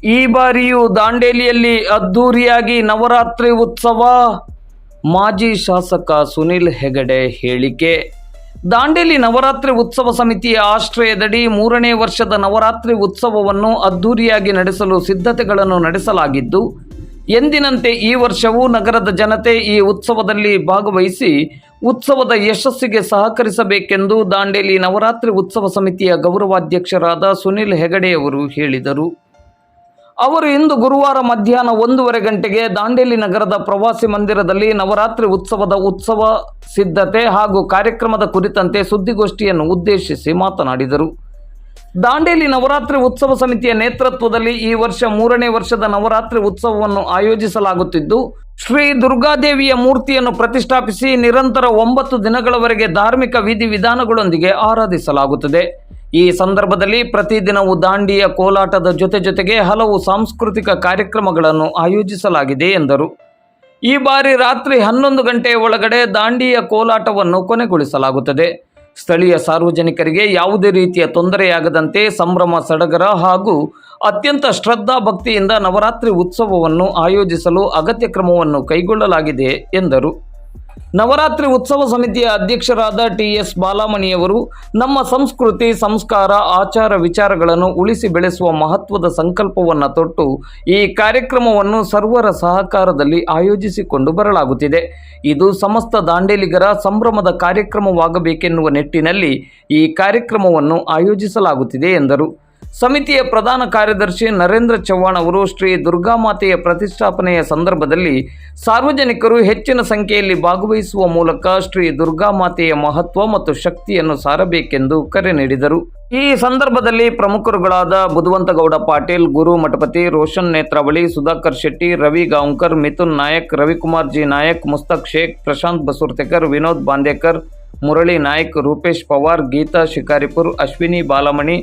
ಈ ಬಾರಿಯೂ ದಾಂಡೇಲಿಯಲ್ಲಿ ಅದ್ದೂರಿಯಾಗಿ ನವರಾತ್ರಿ ಉತ್ಸವ. ಮಾಜಿ ಶಾಸಕ ಸುನಿಲ್ ಹೆಗಡೆ ಹೇಳಿಕೆ. ದಾಂಡೇಲಿ ನವರಾತ್ರಿ ಉತ್ಸವ ಸಮಿತಿಯ ಆಶ್ರಯದಡಿ 3ನೇ ವರ್ಷದ ನವರಾತ್ರಿ ಉತ್ಸವವನ್ನು ಅದ್ದೂರಿಯಾಗಿ ನಡೆಸಲು ಸಿದ್ಧತೆಗಳನ್ನು ನಡೆಸಲಾಗಿದ್ದು, ಎಂದಿನಂತೆ ಈ ವರ್ಷವೂ ನಗರದ ಜನತೆ ಈ ಉತ್ಸವದಲ್ಲಿ ಭಾಗವಹಿಸಿ ಉತ್ಸವದ ಯಶಸ್ಸಿಗೆ ಸಹಕರಿಸಬೇಕೆಂದು ದಾಂಡೇಲಿ ನವರಾತ್ರಿ ಉತ್ಸವ ಸಮಿತಿಯ ಗೌರವಾಧ್ಯಕ್ಷರಾದ ಸುನಿಲ್ ಹೆಗಡೆಯವರು ಹೇಳಿದರು. ಅವರು ಇಂದು ಗುರುವಾರ ಮಧ್ಯಾಹ್ನ 1:30 ಗಂಟೆಗೆ ದಾಂಡೇಲಿ ನಗರದ ಪ್ರವಾಸಿ ಮಂದಿರದಲ್ಲಿ ನವರಾತ್ರಿ ಉತ್ಸವದ ಉತ್ಸವ ಸಿದ್ಧತೆ ಹಾಗೂ ಕಾರ್ಯಕ್ರಮದ ಕುರಿತಂತೆ ಸುದ್ದಿಗೋಷ್ಠಿಯನ್ನು ಉದ್ದೇಶಿಸಿ ಮಾತನಾಡಿದರು. ದಾಂಡೇಲಿ ನವರಾತ್ರಿ ಉತ್ಸವ ಸಮಿತಿಯ ನೇತೃತ್ವದಲ್ಲಿ ಈ ವರ್ಷ 3ನೇ ವರ್ಷದ ನವರಾತ್ರಿ ಉತ್ಸವವನ್ನು ಆಯೋಜಿಸಲಾಗುತ್ತಿದ್ದು, ಶ್ರೀ ದುರ್ಗಾದೇವಿಯ ಮೂರ್ತಿಯನ್ನು ಪ್ರತಿಷ್ಠಾಪಿಸಿ ನಿರಂತರ 9 ದಿನಗಳವರೆಗೆ ಧಾರ್ಮಿಕ ವಿಧಿವಿಧಾನಗಳೊಂದಿಗೆ ಆರಾಧಿಸಲಾಗುತ್ತದೆ. ಈ ಸಂದರ್ಭದಲ್ಲಿ ಪ್ರತಿದಿನವೂ ದಾಂಡಿಯ ಕೋಲಾಟದ ಜೊತೆಗೆ ಹಲವು ಸಾಂಸ್ಕೃತಿಕ ಕಾರ್ಯಕ್ರಮಗಳನ್ನು ಆಯೋಜಿಸಲಾಗಿದೆ ಎಂದರು. ಈ ಬಾರಿ ರಾತ್ರಿ 11 ಗಂಟೆಯ ಒಳಗಡೆ ದಾಂಡಿಯ ಕೋಲಾಟವನ್ನು ಕೊನೆಗೊಳಿಸಲಾಗುತ್ತದೆ. ಸ್ಥಳೀಯ ಸಾರ್ವಜನಿಕರಿಗೆ ಯಾವುದೇ ರೀತಿಯ ತೊಂದರೆಯಾಗದಂತೆ ಸಂಭ್ರಮ ಸಡಗರ ಹಾಗೂ ಅತ್ಯಂತ ಶ್ರದ್ಧಾ ಭಕ್ತಿಯಿಂದ ನವರಾತ್ರಿ ಉತ್ಸವವನ್ನು ಆಯೋಜಿಸಲು ಅಗತ್ಯ ಕ್ರಮವನ್ನು ಕೈಗೊಳ್ಳಲಾಗಿದೆ ಎಂದರು. ನವರಾತ್ರಿ ಉತ್ಸವ ಸಮಿತಿಯ ಅಧ್ಯಕ್ಷರಾದ ಟಿ.ಎಸ್. ಬಾಲಮಣಿಯವರು ನಮ್ಮ ಸಂಸ್ಕೃತಿ, ಸಂಸ್ಕಾರ, ಆಚಾರ ವಿಚಾರಗಳನ್ನು ಉಳಿಸಿ ಬೆಳೆಸುವ ಮಹತ್ವದ ಸಂಕಲ್ಪವನ್ನು ತೊಟ್ಟು ಈ ಕಾರ್ಯಕ್ರಮವನ್ನು ಸರ್ವರ ಸಹಕಾರದಲ್ಲಿ ಆಯೋಜಿಸಿಕೊಂಡು ಬರಲಾಗುತ್ತಿದೆ. ಇದು ಸಮಸ್ತ ದಾಂಡೇಲಿಗರ ಸಂಭ್ರಮದ ಕಾರ್ಯಕ್ರಮವಾಗಬೇಕೆನ್ನುವ ನಿಟ್ಟಿನಲ್ಲಿ ಈ ಕಾರ್ಯಕ್ರಮವನ್ನು ಆಯೋಜಿಸಲಾಗುತ್ತಿದೆ ಎಂದರು. ಸಮಿತಿಯ ಪ್ರಧಾನ ಕಾರ್ಯದರ್ಶಿ ನರೇಂದ್ರ ಚವ್ಹಾಣ್ ಅವರು ಶ್ರೀ ದುರ್ಗಾಮಾತೆಯ ಪ್ರತಿಷ್ಠಾಪನೆಯ ಸಂದರ್ಭದಲ್ಲಿ ಸಾರ್ವಜನಿಕರು ಹೆಚ್ಚಿನ ಸಂಖ್ಯೆಯಲ್ಲಿ ಭಾಗವಹಿಸುವ ಮೂಲಕ ಶ್ರೀ ದುರ್ಗಾಮಾತೆಯ ಮಹತ್ವ ಮತ್ತು ಶಕ್ತಿಯನ್ನು ಸಾರಬೇಕೆಂದು ಕರೆ ನೀಡಿದರು. ಈ ಸಂದರ್ಭದಲ್ಲಿ ಪ್ರಮುಖರುಗಳಾದ ಬುಧವಂತಗೌಡ ಪಾಟೀಲ್, ಗುರು ಮಠಪತಿ, ರೋಷನ್ ನೇತ್ರಾವಳಿ, ಸುಧಾಕರ್ ಶೆಟ್ಟಿ, ರವಿ ಗಾಂವ್ಕರ್, ಮಿಥುನ್ ನಾಯಕ್, ರವಿಕುಮಾರ್ ಜಿ ನಾಯಕ್, ಮುಸ್ತಕ್ ಶೇಖ್, ಪ್ರಶಾಂತ್ ಬಸೂರ್ತೆಕರ್, ವಿನೋದ್ ಬಾಂದೇಕರ್, ಮುರಳಿ ನಾಯ್ಕ್, ರೂಪೇಶ್ ಪವಾರ್, ಗೀತಾ ಶಿಕಾರಿಪುರ್, ಅಶ್ವಿನಿ ಬಾಲಮಣಿ,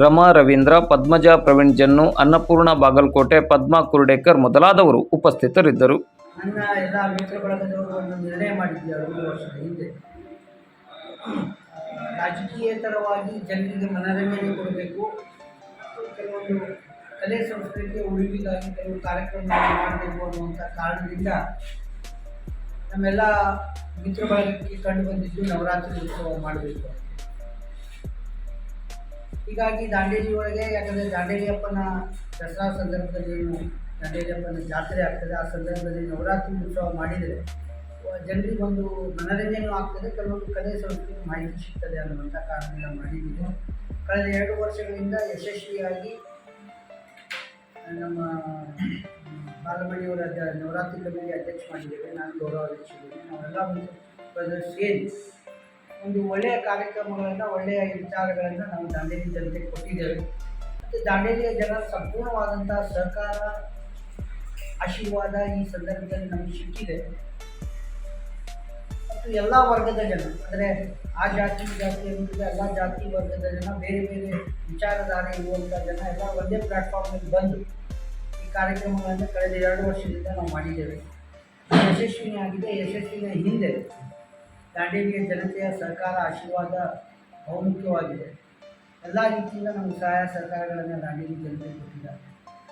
ರಮಾ ರವೀಂದ್ರ, ಪದ್ಮಜಾ ಪ್ರವೀಣ್ ಜನ್ನು, ಅನ್ನಪೂರ್ಣ ಬಾಗಲಕೋಟೆ, ಪದ್ಮಾ ಕುರ್ಡೇಕರ್ ಮೊದಲಾದವರು ಉಪಸ್ಥಿತರಿದ್ದರು. ನನ್ನ ಎಲ್ಲ ಮಿತ್ರ ಬಳಗದವರು ಒಂದು ನಿರ್ಣಯ ಮಾಡಿದ್ವಿ 2 ವರ್ಷದ ಹಿಂದೆ. ರಾಜಕೀಯೇತರವಾಗಿ ಜನರಿಗೆ ಮನರಂಜನೆ ಕೊಡಬೇಕು, ಕೆಲವೊಂದು ಕಲೆ ಸಂಸ್ಕೃತಿಯ ಉಳಿವಿಗಾಗಿ ಕೆಲವು ಕಾರ್ಯಕ್ರಮಗಳನ್ನು ಮಾಡಬೇಕು ಅನ್ನುವಂಥ ಕಾರಣದಿಂದ ನಮ್ಮೆಲ್ಲ ಮಿತ್ರ ಬಳಗಕ್ಕೆ ಕಂಡು ಬಂದಿದ್ದು ನವರಾತ್ರಿ ಉತ್ಸವ ಮಾಡಬೇಕು. ಹೀಗಾಗಿ ದಾಂಡೇಲಿ ಒಳಗೆ, ಯಾಕಂದರೆ ದಾಂಡೇಲಿಯಪ್ಪನ ದಸರಾ ಸಂದರ್ಭದಲ್ಲಿ ದಾಂಡೇಲಿಯಪ್ಪನ ಜಾತ್ರೆ ಆಗ್ತದೆ, ಆ ಸಂದರ್ಭದಲ್ಲಿ ನವರಾತ್ರಿ ಉತ್ಸವ ಮಾಡಿದರೆ ಜನರಿಗೆ ಒಂದು ಮನರಂಜನೆ ಆಗ್ತದೆ, ಕೆಲವೊಂದು ಕಲೆ ಸಂಸ್ಕೃತಿ ಮಾಹಿತಿ ಸಿಗ್ತದೆ ಅನ್ನುವಂಥ ಕಾರಣದಿಂದ ಮಾಡಿದ್ದೀವಿ. ಕಳೆದ 2 ವರ್ಷಗಳಿಂದ ಯಶಸ್ವಿಯಾಗಿ ನಮ್ಮ ಬಾಲಮಣಿಯವರ ನವರಾತ್ರಿ ಕಮಿಟಿ ಅಧ್ಯಕ್ಷ ಮಾಡಿದ್ದೇವೆ, ನಾನು ಗೌರವಾಧ್ಯಕ್ಷರಿದ್ದೇನೆ. ನಾವೆಲ್ಲ ಒಂದು ಸೇರಿ ಒಂದು ಒಳ್ಳೆಯ ಕಾರ್ಯಕ್ರಮಗಳನ್ನು, ಒಳ್ಳೆಯ ವಿಚಾರಗಳನ್ನು ನಾವು ದಾಂಡೇಲಿ ಜನತೆಗೆ ಕೊಟ್ಟಿದ್ದೇವೆ. ಮತ್ತು ದಾಂಡೇಲಿಯ ಜನರ ಸಂಪೂರ್ಣವಾದಂಥ ಸಹಕಾರ, ಆಶೀರ್ವಾದ ಈ ಸಂದರ್ಭದಲ್ಲಿ ನಮಗೆ ಸಿಕ್ಕಿದೆ. ಮತ್ತು ಎಲ್ಲ ವರ್ಗದ ಜನ, ಅಂದರೆ ಆ ಜಾತಿ ಅನ್ನೋದು ಎಲ್ಲ ಜಾತಿ ವರ್ಗದ ಜನ, ಬೇರೆ ಬೇರೆ ವಿಚಾರಧಾರೆ ಇರುವಂಥ ಜನ ಎಲ್ಲ ಒಂದೇ ಪ್ಲ್ಯಾಟ್ಫಾರ್ಮಲ್ಲಿ ಬಂದು ಈ ಕಾರ್ಯಕ್ರಮಗಳನ್ನು ಕಳೆದ 2 ವರ್ಷದಿಂದ ನಾವು ಮಾಡಿದ್ದೇವೆ. ಯಶಸ್ವಿಯಾಗಿದೆ. ಯಶಸ್ವಿನ ಹಿಂದೆ ದಾಂಡೇಲಿಯ ಜನತೆಯ ಸಹಕಾರ, ಆಶೀರ್ವಾದ ಬಹುಮುಖ್ಯವಾಗಿದೆ. ಎಲ್ಲ ರೀತಿಯಿಂದ ನಮಗೆ ಸಹಾಯ ಸಹಕಾರಗಳನ್ನು ದಾಂಡೇಲಿ ಜನತೆ ಕೊಟ್ಟಿದ್ದಾರೆ.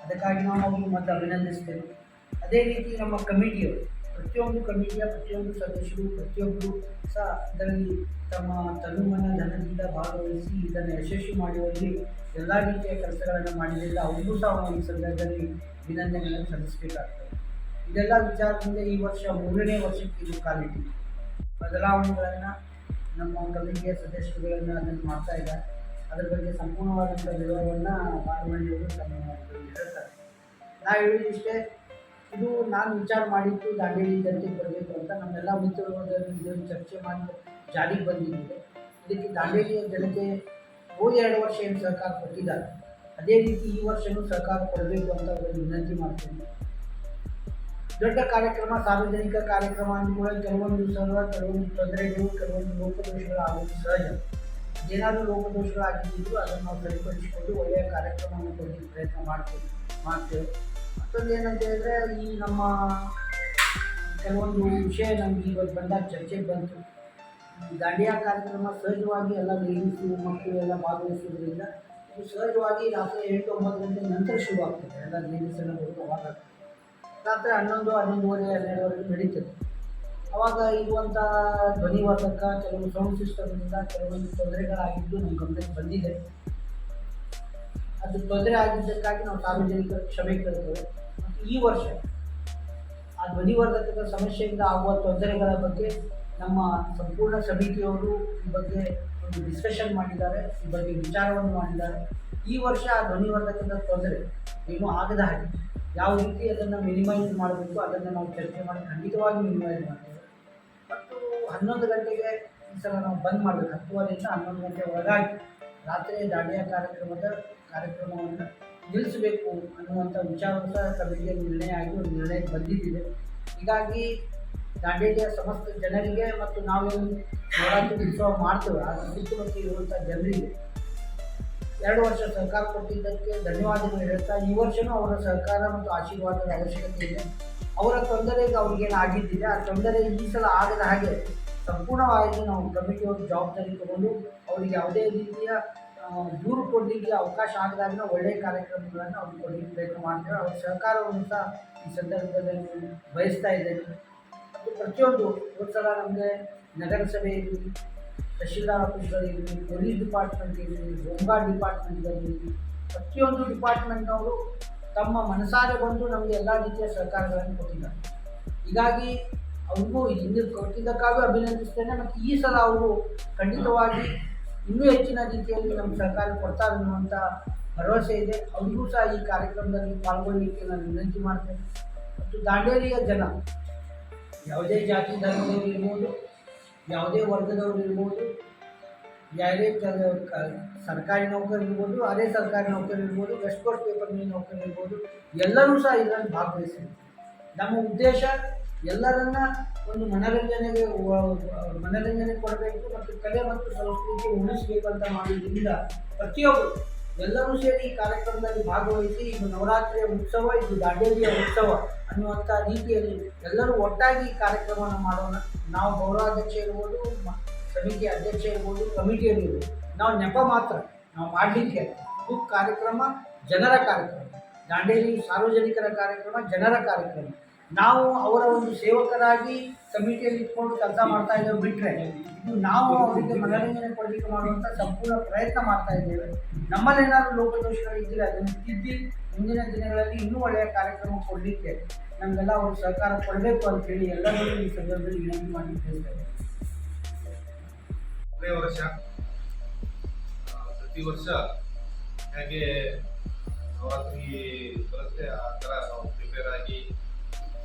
ಅದಕ್ಕಾಗಿ ನಾವು ಅವ್ರಿಗೆ ಮತ್ತೆ ಅಭಿನಂದಿಸ್ತೇವೆ. ಅದೇ ರೀತಿ ನಮ್ಮ ಕಮಿಟಿಯವರು, ಪ್ರತಿಯೊಂದು ಕಮಿಟಿಯ ಪ್ರತಿಯೊಂದು ಸದಸ್ಯರು, ಪ್ರತಿಯೊಬ್ಬರು ಸಹ ಇದರಲ್ಲಿ ತಮ್ಮ ತನುಮನ ಧನದಿಂದ ಭಾಗವಹಿಸಿ ಇದನ್ನು ಯಶಸ್ವಿ ಮಾಡುವಲ್ಲಿ ಎಲ್ಲ ರೀತಿಯ ಕೆಲಸಗಳನ್ನು ಮಾಡಿದ್ದರಿಂದ ಅವ್ರಿಗೂ ಸಹ ಈ ಸಂದರ್ಭದಲ್ಲಿ ಅಭಿನಂದನೆಗಳನ್ನು ಸಲ್ಲಿಸಬೇಕಾಗ್ತದೆ. ಇದೆಲ್ಲ ವಿಚಾರದಿಂದ ಈ ವರ್ಷ 3ನೇ ವರ್ಷಕ್ಕೆ ಇದು ಕಾಲಿಟ್ಟಿದೆ. ಬದಲಾವಣೆಗಳನ್ನು ನಮ್ಮ ಕಮಿಟಿಯ ಸದಸ್ಯರುಗಳನ್ನು ಅದನ್ನು ಮಾಡ್ತಾ ಇದ್ದಾರೆ. ಅದರ ಬಗ್ಗೆ ಸಂಪೂರ್ಣವಾದಂಥ ವಿವರವನ್ನು ಬಾಲಮಣಿಯವರು ತಮ್ಮ ಹೇಳ್ತಾರೆ. ನಾವು ಹೇಳಿದಿಷ್ಟೇ, ಇದು ನಾನು ವಿಚಾರ ಮಾಡಿದ್ದು ದಾಂಡೇಲಿ ಜನತೆಗೆ ಬರಬೇಕು ಅಂತ. ನಮ್ಮೆಲ್ಲ ಮಿತ್ರರಲ್ಲಿ ಇದನ್ನು ಚರ್ಚೆ ಮಾಡಿ ಜಾರಿಗೆ ಬಂದಿದೆ. ಇದಕ್ಕೆ ದಾಂಡೇಲಿಯ ಜನತೆ ಹೋದ 2 ವರ್ಷ ಏನು ಸಹಕಾರ ಕೊಟ್ಟಿದ್ದಾರೆ, ಅದೇ ರೀತಿ ಈ ವರ್ಷವೂ ಸಹಕಾರ ಕೊಡಬೇಕು ಅಂತ ಅವರಿಗೆ ವಿನಂತಿ ಮಾಡ್ತೀನಿ. ದೊಡ್ಡ ಕಾರ್ಯಕ್ರಮ, ಸಾರ್ವಜನಿಕ ಕಾರ್ಯಕ್ರಮ ಅಂದ್ಕೊಳ್ಳಿ, ಕೆಲವೊಂದು ತೊಂದರೆಗಳು, ಕೆಲವೊಂದು ಲೋಪದೋಷಗಳು ಆಗೋದು ಸಹಜ. ಏನಾದರೂ ಲೋಪದೋಷಗಳಾಗಿದ್ದರೂ ಅದನ್ನು ನಾವು ಸರಿಪಡಿಸಿಕೊಂಡು ಒಳ್ಳೆಯ ಕಾರ್ಯಕ್ರಮವನ್ನು ಕೊಡಲಿಕ್ಕೆ ಪ್ರಯತ್ನ ಮಾಡ್ತೇವೆ. ಮತ್ತೊಂದು ಏನಂತ ಹೇಳಿದ್ರೆ, ಈ ನಮ್ಮ ಕೆಲವೊಂದು ವಿಷಯ ನಮಗೆ ಇವತ್ತು ಬಂದಾಗ ಚರ್ಚೆಗೆ ಬಂತು. ದಾಂಡಿಯಾ ಕಾರ್ಯಕ್ರಮ ಸಹಜವಾಗಿ ಎಲ್ಲ ಲೇಡೀಸು ಮಕ್ಕಳು ಎಲ್ಲ ಭಾಗವಹಿಸೋದ್ರಿಂದ ಇದು ಸಹಜವಾಗಿ ರಾತ್ರಿ 8-9 ಗಂಟೆ ನಂತರ ಶುರು ಆಗ್ತದೆ. ಎಲ್ಲ ಲೇಡೀಸ್ ಎಲ್ಲ ಬರೋದು ಅವಾಗ ರಾತ್ರಿ 11-11:30 ನಡೀತದೆ. ಅವಾಗ ಇರುವಂಥ ಧ್ವನಿವರ್ಧಕ ಕೆಲವು ಸೌಂಡ್ ಸಿಸ್ಟಮ್ನಿಂದ ಕೆಲವೊಂದು ತೊಂದರೆಗಳಾಗಿದ್ದು ನಮ್ಮ ಗಮನಕ್ಕೆ ಬಂದಿದೆ. ಅದು ತೊಂದರೆ ಆಗಿದ್ದಕ್ಕಾಗಿ ನಾವು ಸಾರ್ವಜನಿಕರ ಕ್ಷಮೆ ಕೇಳ್ತೇವೆ. ಮತ್ತು ಈ ವರ್ಷ ಆ ಧ್ವನಿವರ್ಧಕದ ಸಮಸ್ಯೆಯಿಂದ ಆಗುವ ತೊಂದರೆಗಳ ಬಗ್ಗೆ ನಮ್ಮ ಸಂಪೂರ್ಣ ಸಮಿತಿಯವರು ಈ ಬಗ್ಗೆ ಒಂದು ಡಿಸ್ಕಷನ್ ಮಾಡಿದ್ದಾರೆ, ಈ ಬಗ್ಗೆ ವಿಚಾರವನ್ನು ಮಾಡಿದ್ದಾರೆ. ಈ ವರ್ಷ ಆ ಧ್ವನಿವರ್ಧಕದ ತೊಂದರೆ ಏನೂ ಆಗದ ಹಾಗೆ ಯಾವ ರೀತಿ ಅದನ್ನು ಮಿನಿಮೈಸ್ ಮಾಡಬೇಕು ಅದನ್ನು ನಾವು ಚರ್ಚೆ ಮಾಡಿ ಖಂಡಿತವಾಗಿ ಮಿನಿಮೈಸ್ ಮಾಡ್ತೇವೆ. ಮತ್ತು 11 ಗಂಟೆಗೆ ಈ ಸಲ ನಾವು ಬಂದ್ ಮಾಡಬೇಕು. 10:30ರಿಂದ 11 ಗಂಟೆ ಒಳಗಾಗಿ ರಾತ್ರಿ ದಾಂಡಿಯಾ ಕಾರ್ಯಕ್ರಮವನ್ನು ನಿಲ್ಲಿಸಬೇಕು ಅನ್ನುವಂಥ ವಿಚಾರವೂ ಸಹ ಕಮಿಟಿಯಲ್ಲಿ ನಿರ್ಣಯ ಆಗಿ ಒಂದು ನಿರ್ಣಯಕ್ಕೆ ಬಂದಿದ್ದಿದೆ. ಹೀಗಾಗಿ ದಾಂಡೇಲಿಯ ಸಮಸ್ತ ಜನರಿಗೆ ಮತ್ತು ನಾವೇನು ನವರಾತ್ರಿ ಉತ್ಸವ ಮಾಡ್ತೇವೆ ಆ ಸುತ್ತಮುತ್ತ ಇರುವಂಥ ಜನರಿಗೆ 2 ವರ್ಷ ಸಹಕಾರ ಕೊಟ್ಟಿದ್ದಕ್ಕೆ ಧನ್ಯವಾದಗಳು ಹೇಳ್ತಾ, ಈ ವರ್ಷವೂ ಅವರ ಸಹಕಾರ ಮತ್ತು ಆಶೀರ್ವಾದದ ಅವಶ್ಯಕತೆ ಇದೆ. ಅವರ ತೊಂದರೆಗೆ ಅವ್ರಿಗೇನು ಆಗಿದ್ದಿದೆ ಆ ತೊಂದರೆ ಈ ಸಲ ಆಗದ ಹಾಗೆ ಸಂಪೂರ್ಣವಾಗಿ ನಾವು ಕಮಿಟಿಯವರು ಜವಾಬ್ದಾರಿ ತಗೊಂಡು ಅವರಿಗೆ ಯಾವುದೇ ರೀತಿಯ ದೂರು ಕೊಡಲಿಕ್ಕೆ ಅವಕಾಶ ಆಗದಾಗ ಒಳ್ಳೆಯ ಕಾರ್ಯಕ್ರಮಗಳನ್ನು ಅವ್ರಿಗೆ ಕೊಡಲಿಕ್ಕೆ ಪ್ರಯತ್ನ ಮಾಡ್ತೇವೆ. ಅವ್ರ ಸಹಕಾರವನ್ನು ಸಹ ಈ ಸಂದರ್ಭದಲ್ಲಿ ಬಯಸ್ತಾ ಇದ್ದೇನೆ. ಮತ್ತು ಪ್ರತಿಯೊಂದು ಸಲ ನಮಗೆ ನಗರಸಭೆ ಇರಲಿ, ತಹಶೀಲ್ದಾರ್ ಆಫೀಸ್ಗಳಿರಲಿ, ಪೊಲೀಸ್ ಡಿಪಾರ್ಟ್ಮೆಂಟ್ ಇರಲಿ, ಹೋಮ್ಗಾರ್ಡ್ ಡಿಪಾರ್ಟ್ಮೆಂಟ್ಗಳಿರಲಿ, ಪ್ರತಿಯೊಂದು ಡಿಪಾರ್ಟ್ಮೆಂಟ್ನವರು ತಮ್ಮ ಮನಸಾರೆ ಬಂದು ನಮಗೆ ಎಲ್ಲ ರೀತಿಯ ಸಹಕಾರಗಳನ್ನು ಕೊಟ್ಟಿದ್ದಾರೆ. ಹೀಗಾಗಿ ಅವ್ರಿಗೂ ಹಿಂದೆ ಕೊಟ್ಟಿದ್ದಕ್ಕಾಗಿ ಅಭಿನಂದಿಸ್ತೇನೆ. ಮತ್ತು ಈ ಸಲ ಅವರು ಖಂಡಿತವಾಗಿ ಇನ್ನೂ ಹೆಚ್ಚಿನ ರೀತಿಯಲ್ಲಿ ನಮ್ಮ ಸಹಕಾರ ಕೊಡ್ತಾರೆ ಅನ್ನುವಂಥ ಭರವಸೆ ಇದೆ. ಅವರಿಗೂ ಸಹ ಈ ಕಾರ್ಯಕ್ರಮದಲ್ಲಿ ಪಾಲ್ಗೊಳ್ಳಲಿಕ್ಕೆ ನಾನು ವಿನಂತಿ ಮಾಡ್ತೇನೆ. ಮತ್ತು ದಾಂಡೇಲಿಯ ಜನ ಯಾವುದೇ ಜಾತಿ ಧರ್ಮದವರು ಇರ್ಬೋದು, ಯಾವುದೇ ವರ್ಗದವರು ಇರ್ಬೋದು, ಯಾವುದೇ ಸರ್ಕಾರಿ ನೌಕರು ಇರ್ಬೋದು, ಅರೆ ಸರ್ಕಾರಿ ನೌಕರು ಇರ್ಬೋದು, ವೆಸ್ಟ್ ಕೋಸ್ಟ್ ಪೇಪರ್ ಮಿಲ್ ನೌಕರು ಇರ್ಬೋದು, ಎಲ್ಲರೂ ಸಹ ಇದರಲ್ಲಿ ಭಾಗವಹಿಸಿದೆ. ನಮ್ಮ ಉದ್ದೇಶ ಎಲ್ಲರನ್ನ ಒಂದು ಮನರಂಜನೆ ಕೊಡಬೇಕು ಮತ್ತು ಕಲೆ ಮತ್ತು ಸಂಸ್ಕೃತಿ ಉಳಿಸಬೇಕು ಅಂತ ಮಾಡೋದ್ರಿಂದ ಪ್ರತಿಯೊಬ್ಬರು ಎಲ್ಲರೂ ಸೇರಿ ಈ ಕಾರ್ಯಕ್ರಮದಲ್ಲಿ ಭಾಗವಹಿಸಿ ಇದು ನವರಾತ್ರಿಯ ಉತ್ಸವ, ಇದು ದಾಂಡೇಲಿಯ ಉತ್ಸವ ಅನ್ನುವಂಥ ರೀತಿಯಲ್ಲಿ ಎಲ್ಲರೂ ಒಟ್ಟಾಗಿ ಈ ಕಾರ್ಯಕ್ರಮವನ್ನು ಮಾಡೋಣ. ನಾವು ಗೌರವಾಧ್ಯಕ್ಷ ಇರ್ಬೋದು, ಸಮಿತಿ ಅಧ್ಯಕ್ಷ ಇರ್ಬೋದು, ಕಮಿಟಿಯಲ್ಲಿ ಇರ್ಬೋದು, ನಾವು ನೆಪ ಮಾತ್ರ ನಾವು ಮಾಡಲಿಕ್ಕೆ ಇದು ಕಾರ್ಯಕ್ರಮ ಜನರ ಕಾರ್ಯಕ್ರಮ, ದಾಂಡೇಲಿ ಸಾರ್ವಜನಿಕರ ಕಾರ್ಯಕ್ರಮ, ಜನರ ಕಾರ್ಯಕ್ರಮ. ನಾವು ಅವರ ಒಂದು ಸೇವಕರಾಗಿ ಕಮಿಟಿಯಲ್ಲಿ ಇಟ್ಕೊಂಡು ಕೆಲಸ ಮಾಡ್ತಾ ಇದ್ದೇವೆ ಬಿಟ್ಟರೆ ಇದು ನಾವು ಅವರಿಗೆ ಮನರಂಜನೆ ಕೊಡಲಿಕ್ಕೆ ಮಾಡುವಂಥ ಸಂಪೂರ್ಣ ಪ್ರಯತ್ನ ಮಾಡ್ತಾ ಇದ್ದೇವೆ. ನಮ್ಮಲ್ಲೇನಾದರೂ ಲೋಪದೋಷಗಳಿದ್ದರೆ ಅದನ್ನು ತಿದ್ದಿ ಮುಂದಿನ ದಿನಗಳಲ್ಲಿ ಇನ್ನೂ ಒಳ್ಳೆಯ ಕಾರ್ಯಕ್ರಮ ಕೊಡಲಿಕ್ಕೆ ನಮಗೆಲ್ಲ ಅವರು ಸಹಕಾರ ಕೊಡಬೇಕು ಅಂತೇಳಿ ಎಲ್ಲರೂ ಈ ಸಂದರ್ಭದಲ್ಲಿ ವಿನಂತಿ ಮಾಡಿ ಹೇಳ್ತೇವೆ. ವರ್ಷ ಪ್ರತಿ ವರ್ಷ ಹೇಗೆ ನವರಾತ್ರಿ ಬರುತ್ತೆ ಆ ಥರ ನಾವು ಪ್ರಿಪೇರ್ ಆಗಿ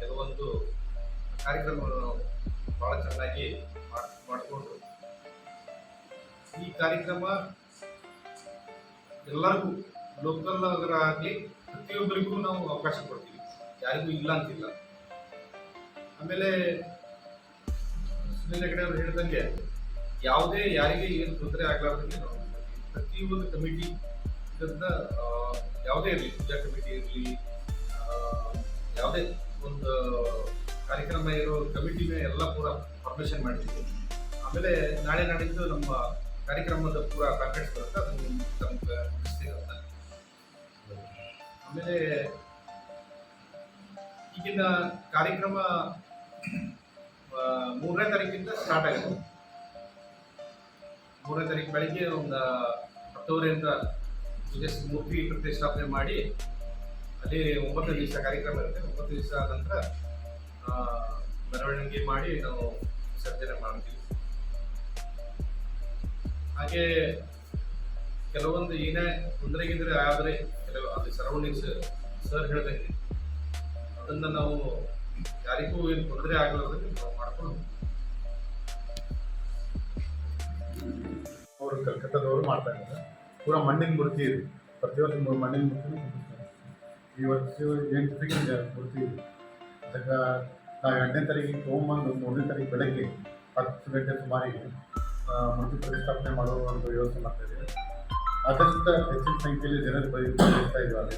ಕೆಲವೊಂದು ಕಾರ್ಯಕ್ರಮಗಳನ್ನು ಭಾಳ ಚೆನ್ನಾಗಿ ಮಾಡಿಕೊಂಡು ಈ ಕಾರ್ಯಕ್ರಮ ಎಲ್ಲರಿಗೂ ಲೋಕಲ್ ಆಗಲಿ ಪ್ರತಿಯೊಬ್ಬರಿಗೂ ನಾವು ಅವಕಾಶ ಕೊಡ್ತೀವಿ, ಯಾರಿಗೂ ಇಲ್ಲ ಅಂತಿಲ್ಲ. ಆಮೇಲೆ ಸುನಿಲ್ ಹೆಗಡೆ ಅವರು ಹೇಳಿದಂಗೆ ಯಾವುದೇ ಯಾರಿಗೆ ಏನು ತೊಂದರೆ ಆಗಲಾರ್ದಂಗೆ ನಾವು ಪ್ರತಿಯೊಂದು ಕಮಿಟಿ ಇದರಿಂದ ಯಾವುದೇ ಇರಲಿ, ಪೂಜಾ ಕಮಿಟಿ ಇರಲಿ, ಯಾವುದೇ ಒಂದು ಕಾರ್ಯಕ್ರಮ ಇರೋ ಕಮಿಟಿನ ಎಲ್ಲ ಪೂರ ಪರ್ಮಿಷನ್ ಮಾಡಿದ್ದೀವಿ. ಆಮೇಲೆ ನಾಳೆ ನಾಡಿದ್ದು ನಮ್ಮ ಕಾರ್ಯಕ್ರಮದ ಪೂರ ಕಾಂಟ್ಯಾಕ್ಟ್ಸ್ ಬರುತ್ತೆ, ಅದನ್ನು ನಮ್ಗೆ ಮುಗಿಸ್ತಿರುತ್ತೆ. ಆಮೇಲೆ ಈಗಿನ ಕಾರ್ಯಕ್ರಮ 3ನೇ ತಾರೀಕಿಂದ ಸ್ಟಾರ್ಟ್ ಆಗುತ್ತೆ. 3ನೇ ತಾರೀಕು ಬೆಳಗ್ಗೆ ಒಂದು 10:00ರಿಂದ ಮೂರ್ತಿ ಪ್ರತಿಷ್ಠಾಪನೆ ಮಾಡಿ ಅಲ್ಲಿ 9 ದಿವಸ ಕಾರ್ಯಕ್ರಮ ಇರುತ್ತೆ. 9 ದಿವಸ ನಂತರ ಮೆರವಣಿಗೆ ಮಾಡಿ ನಾವು ವಿಸರ್ಜನೆ ಮಾಡ್ತೀವಿ. ಹಾಗೆ ಕೆಲವೊಂದು ಏನೇ ತೊಂದರೆಗಿದ್ರೆ ಆದರೆ ಕೆಲವು ಅದು ಸರೌಂಡಿಂಗ್ಸ್ ಸರ್ ಹೇಳ್ದಂಗೆ ಅದನ್ನು ನಾವು ಯಾರಿಗೂ ಏನು ತೊಂದರೆ ಆಗಲಾರ್ದಂಗೆ ನಾವು ಮಾಡ್ಕೊಂಡು ಅವರು ಕಲ್ಕತ್ತಾದವರು ಮಾಡ್ತಾ ಇದ್ದಾರೆ. ಪೂರ ಮಣ್ಣಿನ ಮೂರ್ತಿ ಇದೆ, ಪ್ರತಿಯೊಂದು ಮಣ್ಣಿನ ಮೂರ್ತಿನೂ ಕುಂದಿಸ್ತಾರೆ. ಈ ವರ್ಷ 8 ಫೀಟ್ ಮೂರ್ತಿ ಇದೆ. ಅದಕ್ಕೆ ನಾವು 2ನೇ ತಾರೀಕಿಗೆ ತೊಗೊಂಬಂದು 3ನೇ ತಾರೀಕು ಬೆಳಗ್ಗೆ 10 ಗಂಟೆ ಸುಮಾರಿಗೆ ಮೂರ್ತಿ ಪ್ರತಿಷ್ಠಾಪನೆ ಮಾಡುವ ಒಂದು ವ್ಯವಸ್ಥೆ ಮಾಡ್ತಾ ಇದ್ದೀವಿ. ಅದರಿಂದ ಹೆಚ್ಚಿನ ಸಂಖ್ಯೆಯಲ್ಲಿ ಜನರು ಬಯಸ್ತಾ ಇದ್ದಾರೆ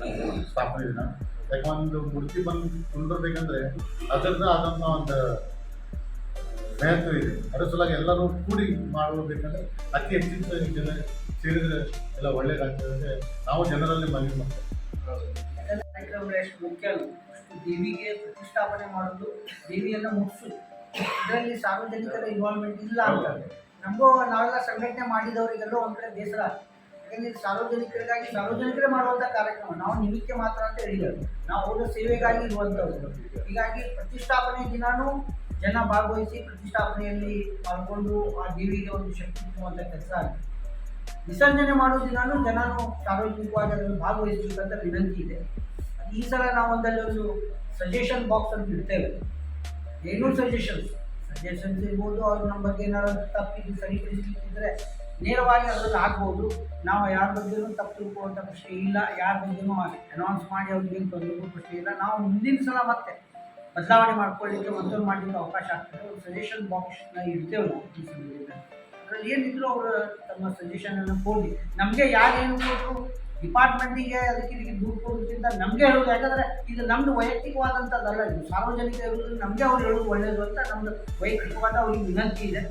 ಸ್ಥಾಪನೆ ದಿನ. ಯಾಕೆ ಒಂದು ಮೂರ್ತಿ ಬಂದು ಕುಂದಿರ್ಬೇಕಂದ್ರೆ ಅದರದ್ದು ಆದಂಥ ಒಂದು ಮಹತ್ವ ಇದೆ. ಅದರ ಸಲುವಾಗಿ ಎಲ್ಲರೂ ಕೂಡಿ ಮಾಡಬೇಕಂದ್ರೆ ಅತಿ ಹೆಚ್ಚಿನ ಜನ ಸೇರಿದರೆ ಎಲ್ಲ ಒಳ್ಳೇದಾಗ್ತದೆ. ನಾವು ಜನರಲ್ಲಿ ಮನವಿ ಮಾಡ್ತೇವೆ. ಯಾಕಂದರೆ ಕಾರ್ಯಕ್ರಮಗಳು ಎಷ್ಟು ಮುಖ್ಯ ಅಲ್ಲ, ಅಷ್ಟು ದೇವಿಗೆ ಪ್ರತಿಷ್ಠಾಪನೆ ಮಾಡೋದು, ದೇವಿಯನ್ನು ಮುಗಿಸೋದು, ಇದರಲ್ಲಿ ಸಾರ್ವಜನಿಕರ ಇನ್ವಾಲ್ವ್ಮೆಂಟ್ ಇಲ್ಲ ಅಂತ ನಮಗೂ ನಾವೆಲ್ಲ ಸಂಘಟನೆ ಮಾಡಿದವರಿಗೆಲ್ಲೋ ಒಂದು ಕಡೆ ಬೇಸರ. ಯಾಕಂದರೆ ಇದು ಸಾರ್ವಜನಿಕರಿಗಾಗಿ ಸಾರ್ವಜನಿಕರೇ ಮಾಡುವಂಥ ಕಾರ್ಯಕ್ರಮ, ನಾವು ನಿಮಿತ್ತ ಮಾತ್ರ ಅಂತ ಹೇಳಿದರು, ನಾವು ಅವರ ಸೇವೆಗಾಗಿ ಇರುವಂಥದ್ದು. ಹೀಗಾಗಿ ಪ್ರತಿಷ್ಠಾಪನೆ ದಿನಾನೂ ಜನ ಭಾಗವಹಿಸಿ ಪ್ರತಿಷ್ಠಾಪನೆಯಲ್ಲಿ ಪಾಲ್ಗೊಂಡು ಆ ದೇವಿಗೆ ಒಂದು ಶಕ್ತಿ ತುಂಬುವಂಥ ಕೆಲಸ ಆಗಿದೆ. ವಿಸರ್ಜನೆ ಮಾಡೋ ದಿನಾನೂ ಜನನು ಸಾರ್ವಜನಿಕವಾಗಿ ಅದನ್ನು ಭಾಗವಹಿಸಬೇಕಂತ ವಿನಂತಿ ಇದೆ. ಈ ಸಲ ನಾವು ಒಂದು ಸಜೆಷನ್ ಬಾಕ್ಸ್ ಅಂತ ಇಡ್ತೇವೆ. ಏನೂ ಸಜೆಷನ್ಸ್ ಇರ್ಬೋದು, ಅವ್ರು ನಮ್ಮ ಬಗ್ಗೆ ಏನಾದ್ರು ತಪ್ಪಿದ್ದು ಸರಿಪಡಿಸಲಿಕ್ಕಿದ್ರೆ ನೇರವಾಗಿ ಅದರಲ್ಲಿ ಆಗ್ಬೋದು. ನಾವು ಯಾರ ಬಗ್ಗೆಯೂ ತಪ್ಪು ತಿಳ್ಕೊಳ್ಳುವಂಥ ಪ್ರಶ್ನೆ ಇಲ್ಲ, ಯಾರ ಬಗ್ಗೆಯೂ ಅನೌನ್ಸ್ ಮಾಡಿ ಅವ್ರಿಗೇನು ತೊಂದರೆಗೂ ಪ್ರಶ್ನೆ ಇಲ್ಲ. ನಾವು ಮುಂದಿನ ಸಲ ಮತ್ತೆ ಬದಲಾವಣೆ ಮಾಡ್ಕೊಳ್ಳಿಕ್ಕೆ ಮತ್ತೊಂದು ಮಾಡಲಿಕ್ಕೆ ಅವಕಾಶ ಆಗ್ತದೆ. ಒಂದು ಸಜೆಷನ್ ಬಾಕ್ಸ್ನ ಇಡ್ತೇವೆ ನಾವು ಈ ಸಂದರ್ಭದಲ್ಲಿ. ಅದರಲ್ಲಿ ಏನಿದ್ರು ಅವರು ತಮ್ಮ ಸಜೆಷನನ್ನು ಕೊಡಲಿ. ನಮಗೆ ಯಾರೇನು ಕೊಟ್ಟರು ಡಿಪಾರ್ಟ್ಮೆಂಟಿಗೆ ಅದಕ್ಕೆ ಇದಕ್ಕೆ ದೂರು ಕೊಡೋದ್ರಿಂದ ನಮಗೆ ಹೇಳೋದು, ಯಾಕಂದರೆ ಇದು ನಮ್ಮದು ವೈಯಕ್ತಿಕವಾದಂಥದ್ದಲ್ಲ, ಇದು ಸಾರ್ವಜನಿಕ ಇರೋದ್ರಿಂದ ನಮಗೆ ಅವ್ರು ಹೇಳೋದು ಒಳ್ಳೆಯದು ಅಂತ ನಮ್ಮದು ವೈಯಕ್ತಿಕವಾದ ಅವ್ರಿಗೆ ವಿನಂತಿ ಇದೆ.